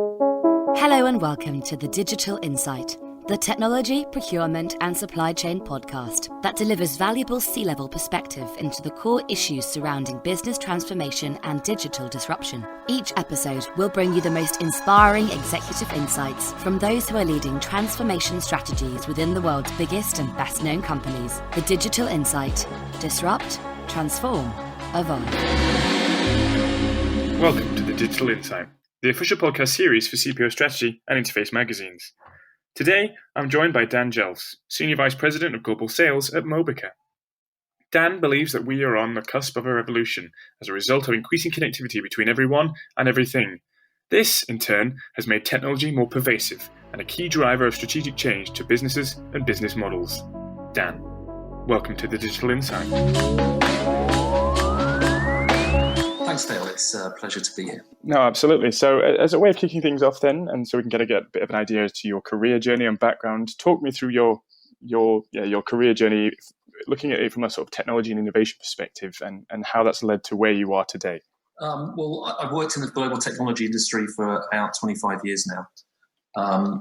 Hello and welcome to The Digital Insight, the technology, procurement and supply chain podcast that delivers valuable C-level perspective into the core issues surrounding business transformation and digital disruption. Each episode will bring you the most inspiring executive insights from those who are leading transformation strategies within the world's biggest and best-known companies. The Digital Insight. Disrupt, transform, evolve. Welcome to The Digital Insight, the official podcast series for CPO Strategy and Interface magazines. Today, I'm joined by Dan Jelfs, Senior Vice President of Global Sales at Mobica. Dan believes that we are on the cusp of a revolution as a result of increasing connectivity between everyone and everything. This, in turn, has made technology more pervasive and a key driver of strategic change to businesses and business models. Dan, welcome to The Digital Insight. Thanks, Dale. It's a pleasure to be here. No, absolutely. So as a way of kicking things off then, and so we can get a bit of an idea as to your career journey and background, talk me through your career journey, looking at it from a sort of technology and innovation perspective and how that's led to where you are today. Well, I've worked in the global technology industry for about 25 years now.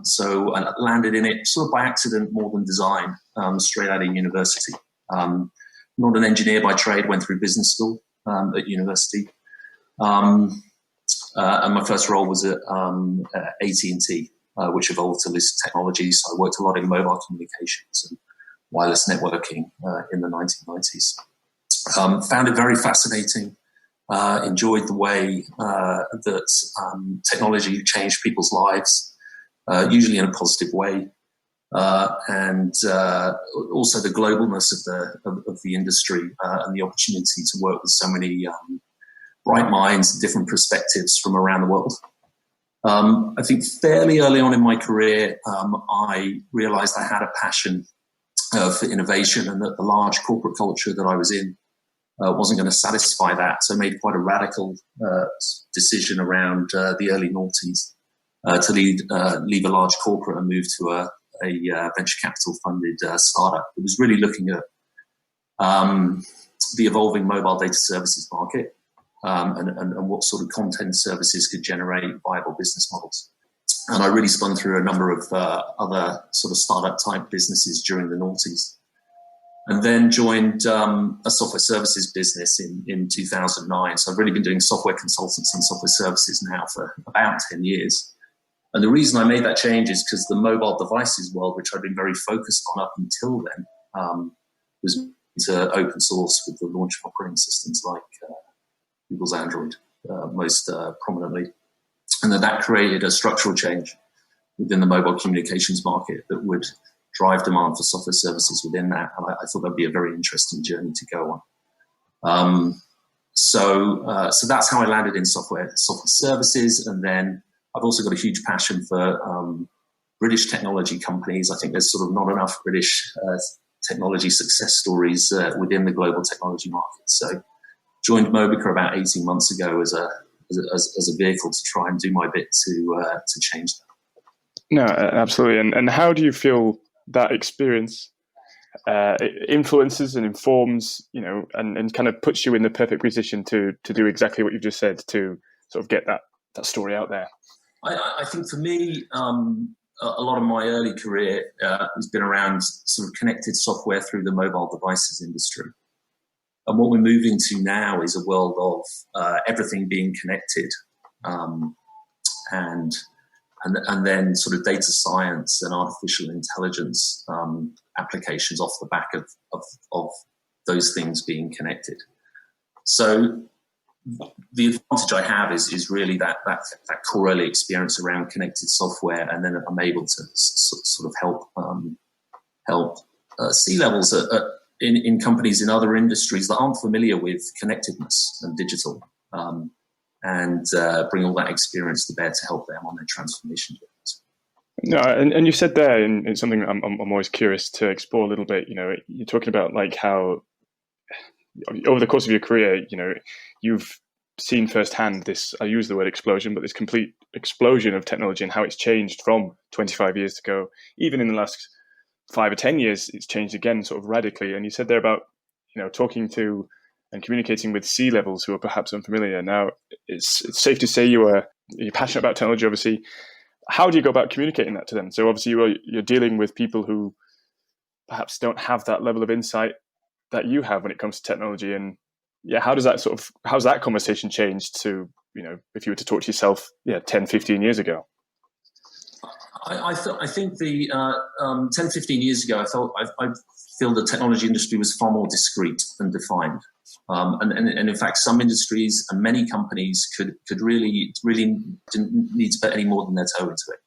So I landed in it sort of by accident more than design, straight out of university. Not an engineer by trade, went through business school at university. And my first role was at AT&T, which evolved to List Technologies. So I worked a lot in mobile communications and wireless networking in the 1990s. Found it very fascinating. Enjoyed the way that technology changed people's lives, usually in a positive way, and also the globalness of the industry and the opportunity to work with so many bright minds and different perspectives from around the world. I think fairly early on in my career, I realized I had a passion for innovation and that the large corporate culture that I was in wasn't going to satisfy that. So I made quite a radical decision around the early noughties to leave a large corporate and move to a venture capital funded startup. It was really looking at the evolving mobile data services market. And what sort of content services could generate viable business models. And I really spun through a number of other sort of startup type businesses during the noughties. And then joined a software services business in 2009. So I've really been doing software consultants and software services now for about 10 years. And the reason I made that change is because the mobile devices world, which I've been very focused on up until then, was to open source with the launch of operating systems like Google's Android most prominently. And that created a structural change within the mobile communications market that would drive demand for software services within that. And I thought that'd be a very interesting journey to go on. So that's how I landed in software services. And then I've also got a huge passion for British technology companies. I think there's sort of not enough British technology success stories within the global technology market. So joined Mobica about 18 months ago as a vehicle to try and do my bit to change that. No, absolutely. And how do you feel that experience influences and informs, and kind of puts you in the perfect position to do exactly what you just said, to sort of get that story out there? I think for me, a lot of my early career has been around sort of connected software through the mobile devices industry. And what we're moving to now is a world of everything being connected, and then sort of data science and artificial intelligence applications off the back of those things being connected. So the advantage I have is really that core early experience around connected software, and then I'm able to sort of help C-levels in companies in other industries that aren't familiar with connectedness and digital, and bring all that experience to bear to help them on their transformation journeys. No, and you said there in something I'm always curious to explore a little bit. You're talking about like how over the course of your career, you've seen firsthand this, I use the word explosion, but this complete explosion of technology and how it's changed from 25 years ago. Even in the last 5 or 10 years, it's changed again sort of radically. And you said there about, talking to and communicating with C-levels who are perhaps unfamiliar. Now, it's safe to say you were you're passionate about technology, obviously. How do you go about communicating that to them? So obviously you're dealing with people who perhaps don't have that level of insight that you have when it comes to technology. And how's that conversation changed to, if you were to talk to yourself, 10, 15 years ago? I think the 10, 15 years ago, I feel the technology industry was far more discrete and defined. And in fact, some industries and many companies could really didn't need to put any more than their toe into it.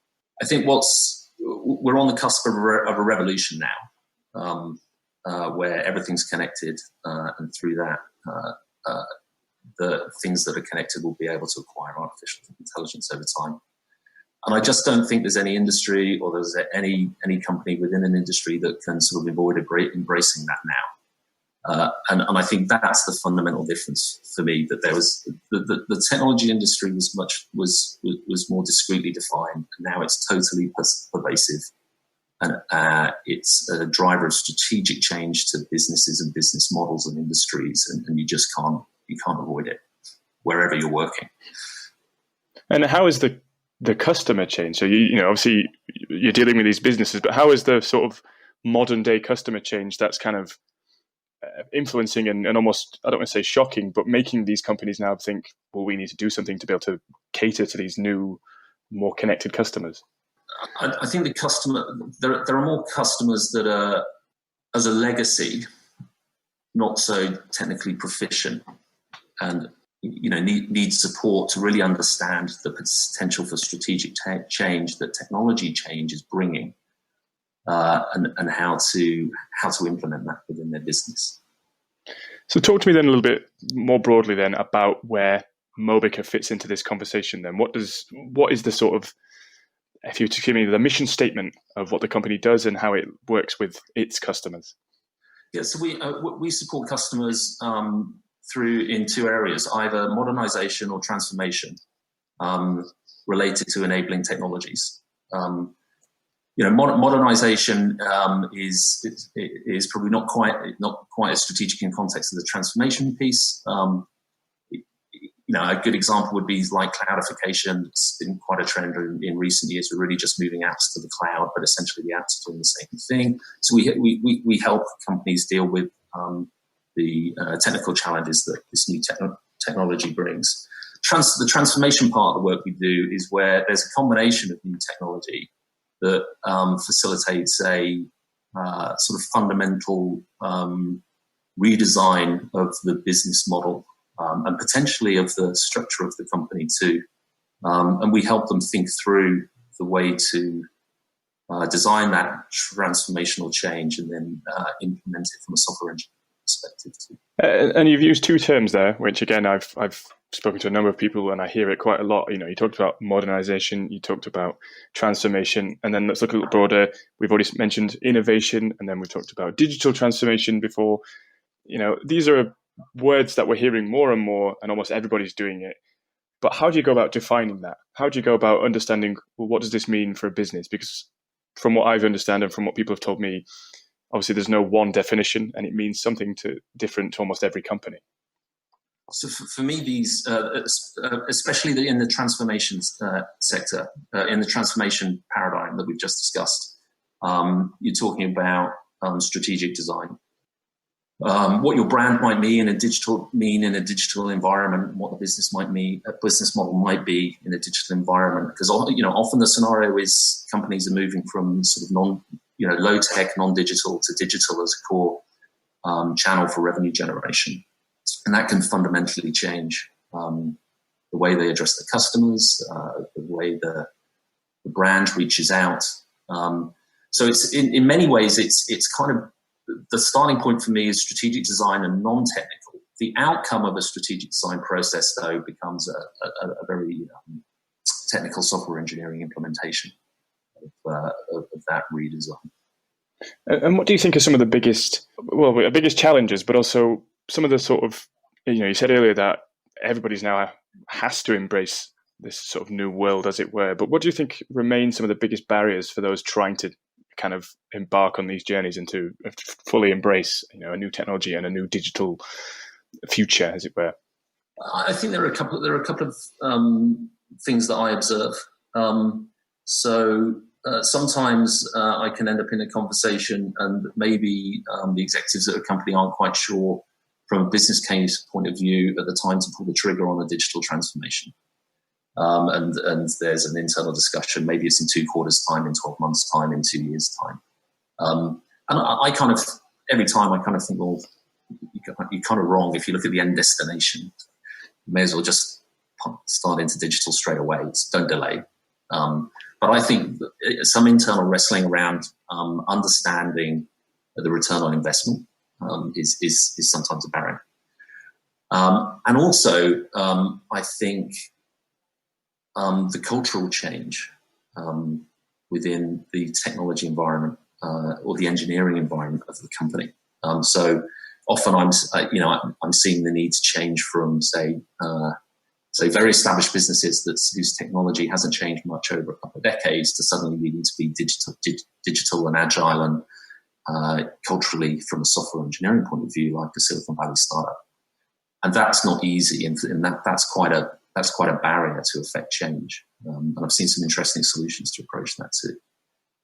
I think we're on the cusp of a revolution now, where everything's connected, and through that, the things that are connected will be able to acquire artificial intelligence over time. And I just don't think there's any industry or there's any company within an industry that can sort of avoid embracing that now. And I think that's the fundamental difference for me, that there was the technology industry was more discreetly defined, and now it's totally pervasive, and it's a driver of strategic change to businesses and business models and industries, and you just can't avoid it wherever you're working. And how is the customer change? So obviously you're dealing with these businesses, but how is the sort of modern day customer change that's kind of influencing and almost, I don't want to say shocking, but making these companies now think, well, we need to do something to be able to cater to these new, more connected customers? I think there are more customers that are, as a legacy, not so technically proficient, and need support to really understand the potential for strategic change that technology change is bringing, and how to implement that within their business. So talk to me then a little bit more broadly then about where Mobica fits into this conversation then. What is the sort of, if you were to give me the mission statement of what the company does and how it works with its customers? Yeah, so we support customers in two areas, either modernization or transformation, related to enabling technologies. Modernization is probably not quite as strategic in context of the transformation piece. A good example would be like cloudification. It's been quite a trend in recent years. We're really just moving apps to the cloud, but essentially the apps are doing the same thing. So we help companies deal with the technical challenges that this new technology brings. The transformation part of the work we do is where there's a combination of new technology that facilitates a sort of fundamental redesign of the business model, and potentially of the structure of the company too. And we help them think through the way to design that transformational change and then implement it from a software engineering perspective too. And you've used two terms there, which again, I've spoken to a number of people and I hear it quite a lot. You talked about modernization, you talked about transformation, and then let's look a little broader. We've already mentioned innovation, and then we've talked about digital transformation before. These are words that we're hearing more and more, and almost everybody's doing it. But how do you go about defining that? How do you go about understanding, well, what does this mean for a business? Because from what I've understood and from what people have told me, obviously there's no one definition, and it means something different to almost every company. So for me, these, especially in the transformation sector, in the transformation paradigm that we've just discussed, you're talking about strategic design. What your brand might mean in a digital environment, and what the business model might be in a digital environment. Because often the scenario is companies are moving from sort of low tech, non-digital to digital as a core channel for revenue generation, and that can fundamentally change the way they address their customers, the way the brand reaches out. So it's in many ways it's kind of the starting point for me is strategic design and non-technical. The outcome of a strategic design process, though, becomes a very technical software engineering implementation of that redesign. And what do you think are some of the biggest challenges, but also some of the sort of, you said earlier that everybody's now has to embrace this sort of new world, as it were. But what do you think remain some of the biggest barriers for those trying to kind of embark on these journeys and to fully embrace, a new technology and a new digital future, as it were? I think there are a couple of things that I observe. Sometimes I can end up in a conversation and maybe the executives at a company aren't quite sure from a business case point of view at the time to pull the trigger on a digital transformation. And there's an internal discussion, maybe it's in 2 quarters' time, in 12 months' time, in 2 years' time. And I kind of, every time I kind of think, well, you're kind of wrong if you look at the end destination. You may as well just start into digital straight away. Don't delay. But I think some internal wrestling around understanding the return on investment is sometimes a barrier. And also, I think the cultural change within the technology environment or the engineering environment of the company. So often I'm seeing the need to change from, say, very established businesses whose technology hasn't changed much over a couple of decades to suddenly needing to be digital and agile and culturally, from a software engineering point of view, like a Silicon Valley startup. And that's not easy, and that's quite a barrier to affect change. And I've seen some interesting solutions to approach that too.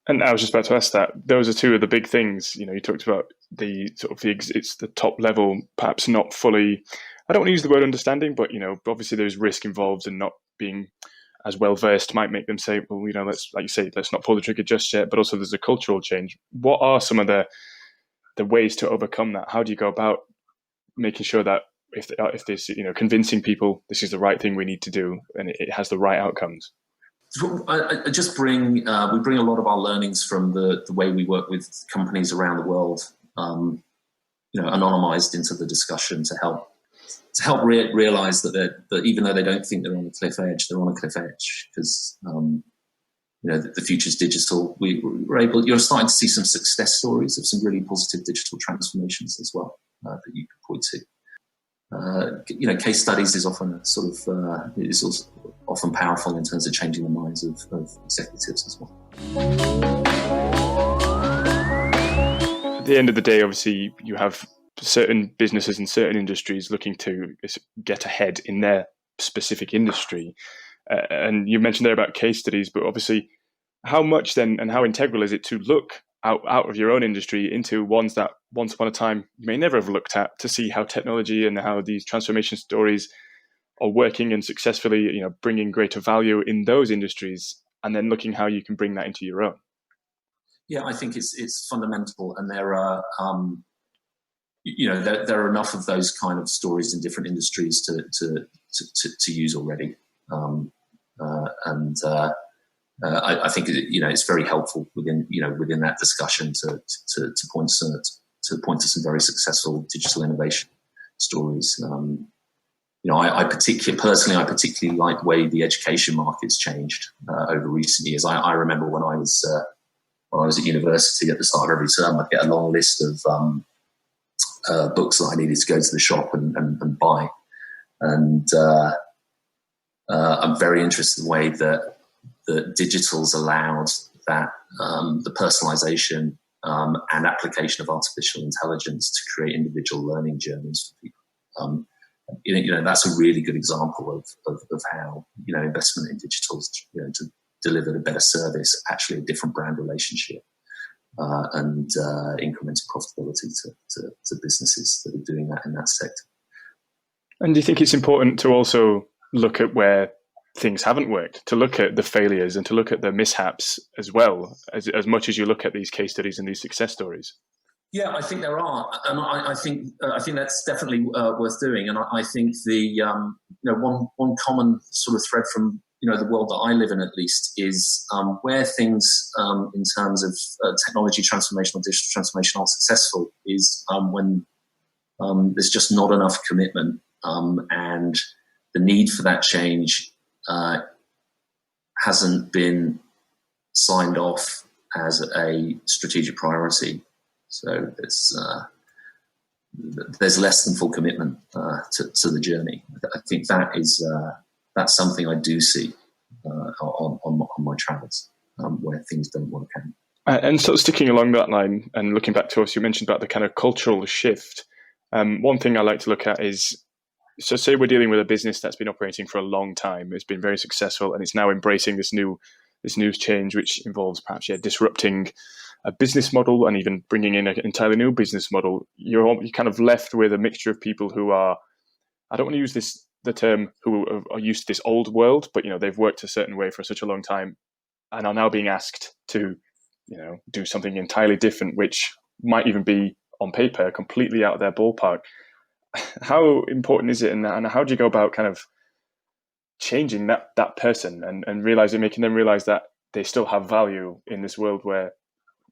And I was just about to ask that. Those are 2 of the big things. You talked about it's the top level, perhaps not fully. I don't want to use the word understanding, but obviously there's risk involved, and not being as well versed might make them say, well, let's, like you say, let's not pull the trigger just yet. But also there's a cultural change. What are some of the ways to overcome that? How do you go about making sure that if there's convincing people this is the right thing we need to do and it has the right outcomes? I just we bring a lot of our learnings from the way we work with companies around the world, anonymized into the discussion to help realize that even though they don't think they're on a cliff edge, they're on a cliff edge because the future's digital. You're starting to see some success stories of some really positive digital transformations as well that you can point to. Case studies is often is also often powerful in terms of changing the minds of executives as well. At the end of the day, obviously, you have certain businesses in certain industries looking to get ahead in their specific industry. And you mentioned there about case studies, but obviously, how much then and how integral is it to look out of your own industry into ones that once upon a time you may never have looked at, to see how technology and how these transformation stories are working and successfully, bringing greater value in those industries, and then looking how you can bring that into your own? Yeah, I think it's fundamental, and there are there are enough of those kind of stories in different industries to use already, I think it's very helpful within that discussion to point to some very successful digital innovation stories. I particularly like the way the education market's changed over recent years. I remember when I was at university at the start of every term, I'd get a long list of books that I needed to go to the shop and buy, and I'm very interested in the way that digital's allowed that the personalization and application of artificial intelligence to create individual learning journeys for people. That's a really good example of how investment in digital to deliver a better service, actually a different brand relationship, and incremental profitability to businesses that are doing that in that sector. And do you think it's important to also look at where things haven't worked, to look at the failures and to look at the mishaps as well, as much as you look at these case studies and these success stories? Yeah, I think there are, and I think that's definitely worth doing. And I think the one common sort of thread from the world that I live in, at least, is where things in terms of technology transformation or digital transformation are successful is when there's just not enough commitment, and the need for that change hasn't been signed off as a strategic priority. So there's less than full commitment to the journey. I think that's something I do see on my travels, where things don't work out. And sort of sticking along that line and looking back to us, you mentioned about the kind of cultural shift. One thing I like to look at is So say we're dealing with a business that's been operating for a long time. It's been very successful, and it's now embracing this new change, which involves perhaps disrupting a business model and even bringing in an entirely new business model. You're kind of left with a mixture of people who are, I don't want to use the term, who are used to this old world, but they've worked a certain way for such a long time and are now being asked to do something entirely different, which might even be on paper completely out of their ballpark. How important is it, and how do you go about kind of changing that person and making them realize that they still have value in this world where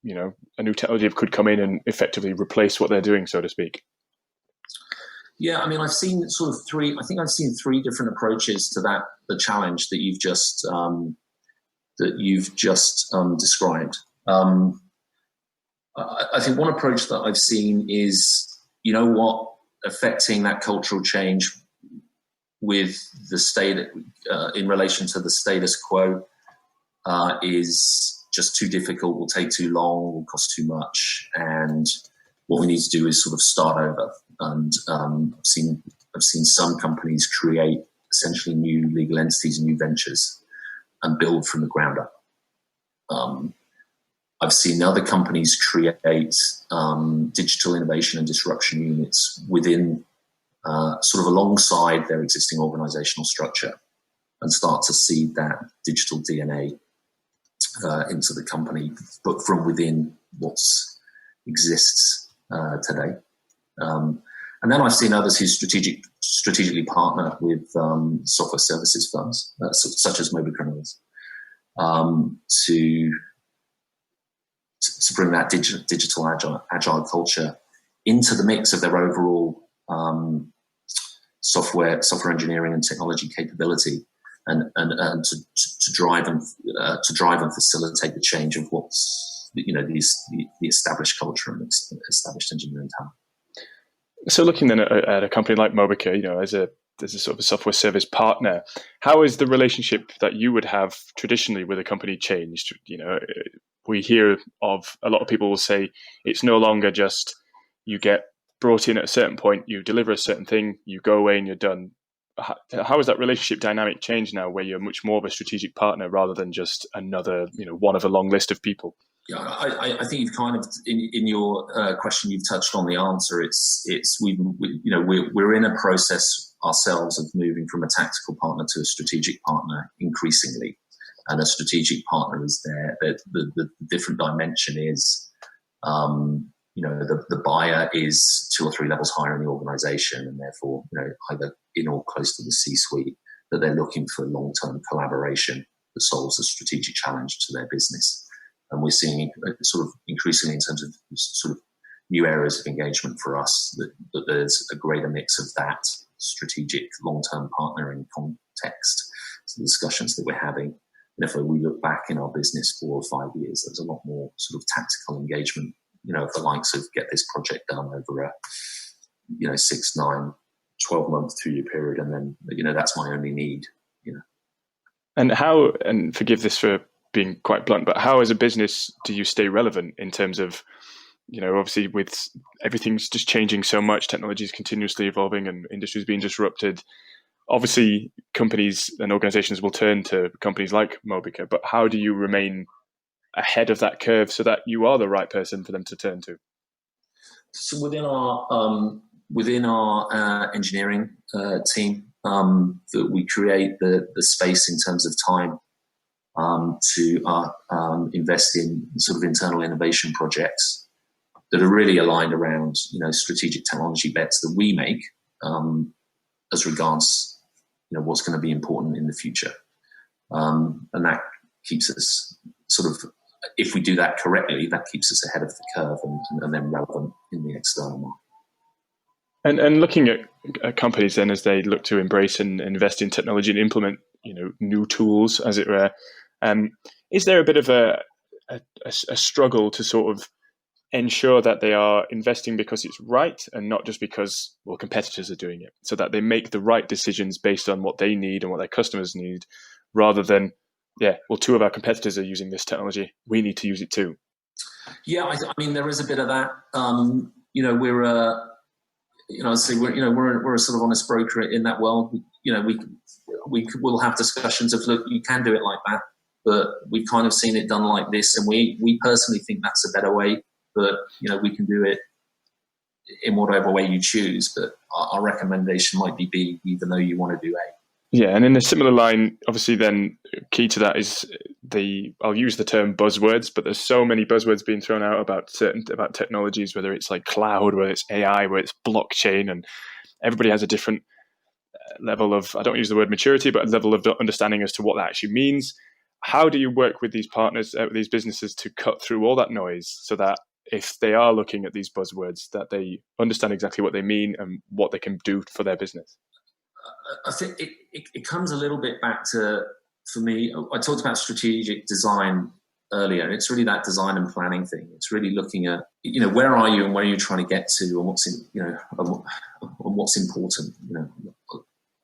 a new technology could come in and effectively replace what they're doing, so to speak? Yeah, I mean, I've seen three different approaches to the challenge that you've just described. I think one approach that I've seen is, affecting that cultural change with the state in relation to the status quo is just too difficult, will take too long, will cost too much, and what we need to do is sort of start over. And I've seen some companies create essentially new legal entities and new ventures and build from the ground up. I've seen other companies create digital innovation and disruption units within sort of alongside their existing organizational structure and start to seed that digital DNA into the company, but from within what exists today. And then I've seen others who strategically partner with software services firms, such as Mobiker and others, to bring that digital agile culture into the mix of their overall software engineering and technology capability, and to drive and facilitate the change of what's the established culture and established engineering talent. So looking then at a company like Mobica, as a sort of a software service partner, how is the relationship that you would have traditionally with a company changed? We hear of a lot of people will say it's no longer just you get brought in at a certain point, you deliver a certain thing, you go away and you're done. How has that relationship dynamic changed now, where you're much more of a strategic partner rather than just another, one of a long list of people? Yeah, I think you've kind of in your question you've touched on the answer. We're in a process ourselves of moving from a tactical partner to a strategic partner increasingly, and a strategic partner is there. The different dimension is, the buyer is 2 or 3 levels higher in the organization, and therefore, either in or close to the C-suite, that they're looking for long-term collaboration that solves a strategic challenge to their business. And we're seeing sort of increasingly in terms of sort of new areas of engagement for us that there's a greater mix of that strategic long-term partnering context to the discussions that we're having. And if we look back in our business 4 or 5 years, there's a lot more sort of tactical engagement, of the likes of get this project done over a 6, 9, 12-month, 2-year period, and then that's my only need. And how? And forgive this for being quite blunt, but how as a business do you stay relevant in terms of, obviously with everything's just changing so much, technology is continuously evolving and industries being disrupted. Obviously, companies and organizations will turn to companies like Mobica, but how do you remain ahead of that curve so that you are the right person for them to turn to? So within our engineering team, that we create the space in terms of time to invest in sort of internal innovation projects that are really aligned around strategic technology bets that we make as regards what's going to be important in the future, and that keeps us sort of, if we do that correctly, that keeps us ahead of the curve and then relevant in the external market. And looking at companies then as they look to embrace and invest in technology and implement new tools, as it were, is there a bit of a struggle to sort of ensure that they are investing because it's right and not just because competitors are doing it, so that they make the right decisions based on what they need and what their customers need, rather than 2 of our competitors are using this technology, we need to use it too? Yeah, I mean there is a bit of that. I'd say we're a sort of honest broker in that world. We'll have discussions of, look, you can do it like that, but we've kind of seen it done like this, and we personally think that's a better way. But we can do it in whatever way you choose. But our recommendation might be B, even though you want to do A. Yeah, and in a similar line, obviously, then key to that is I'll use the term buzzwords, but there's so many buzzwords being thrown out about technologies, whether it's like cloud, whether it's AI, whether it's blockchain, and everybody has a different level of, I don't use the word maturity, but a level of understanding as to what that actually means. How do you work with these partners, these businesses, to cut through all that noise so that if they are looking at these buzzwords, that they understand exactly what they mean and what they can do for their business? I think it comes a little bit back to, for me, I talked about strategic design earlier, and it's really that design and planning thing. It's really looking at, where are you and where are you trying to get to, and what's and what's important,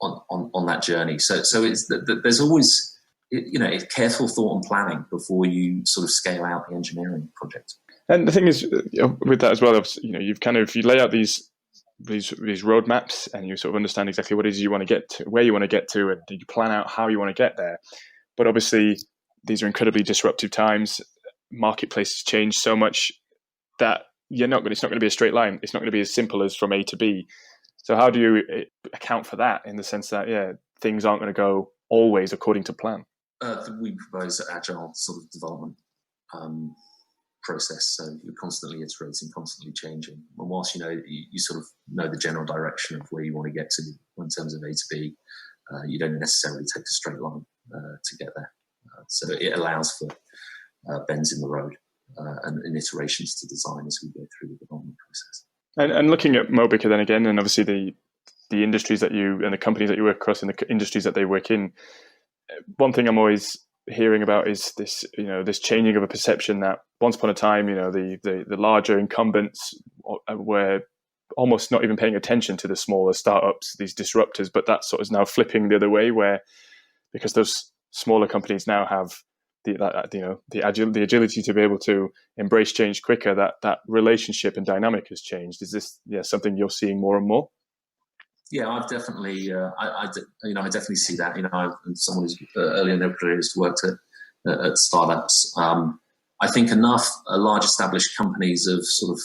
on that journey. So it's there's always, it's careful thought and planning before you sort of scale out the engineering project. And the thing is, with that as well, you lay out these roadmaps, and you sort of understand exactly what it is you want to get to, where you want to get to, and you plan out how you want to get there. But obviously, these are incredibly disruptive times. Marketplaces change so much that it's not going to be a straight line. It's not going to be as simple as from A to B. So how do you account for that, in the sense that, things aren't going to go always according to plan? We propose an agile sort of development process, so you're constantly iterating, constantly changing. And whilst you sort of know the general direction of where you want to get to in terms of A to B, you don't necessarily take a straight line to get there. So it allows for bends in the road and iterations to design as we go through the development process. And looking at Mobica then again, and obviously the industries that you and the companies that you work across and the industries that they work in, one thing I'm always hearing about is this, this changing of a perception that once upon a time, the larger incumbents were almost not even paying attention to the smaller startups, these disruptors, but that sort of is now flipping the other way, where because those smaller companies now have the agility to be able to embrace change quicker, that relationship and dynamic has changed. Is this something you're seeing more and more? Yeah, I've definitely, I definitely see that. I'm someone who's early in their careers worked at startups. I think enough large established companies have sort of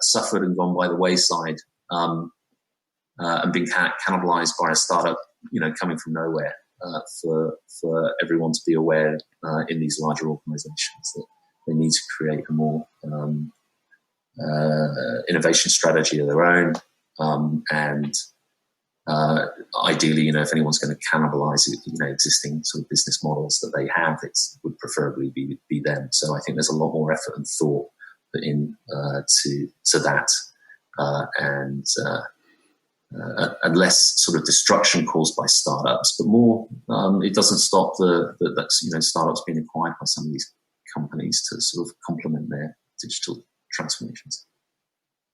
suffered and gone by the wayside and been cannibalized by a startup, coming from nowhere. For everyone to be aware in these larger organizations that they need to create a more innovation strategy of their own, and ideally, if anyone's going to cannibalize existing sort of business models that they have, it would preferably be them. So I think there's a lot more effort and thought put in to that, and less sort of destruction caused by startups, but more it doesn't stop that startups being acquired by some of these companies to sort of complement their digital transformations.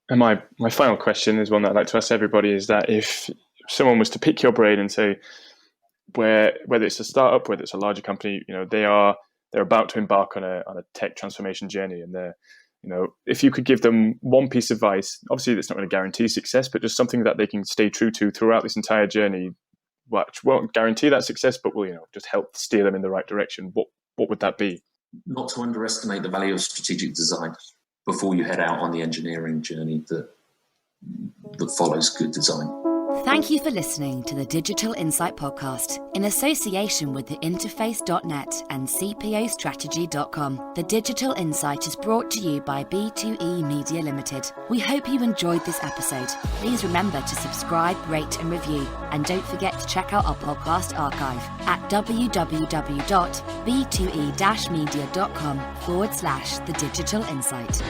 And my final question is one that I'd like to ask everybody, is that if someone was to pick your brain and say, whether it's a startup, whether it's a larger company, they're about to embark on a tech transformation journey, and they're, if you could give them one piece of advice, obviously that's not going to guarantee success, but just something that they can stay true to throughout this entire journey, which won't guarantee that success, but will, just help steer them in the right direction, what would that be? Not to underestimate the value of strategic design before you head out on the engineering journey that follows good design. Thank you for listening to the Digital Insight Podcast in association with the Interface.net and CPOstrategy.com. The Digital Insight is brought to you by B2E Media Limited. We hope you enjoyed this episode. Please remember to subscribe, rate and review. And don't forget to check out our podcast archive at www.b2e-media.com/The Digital Insight.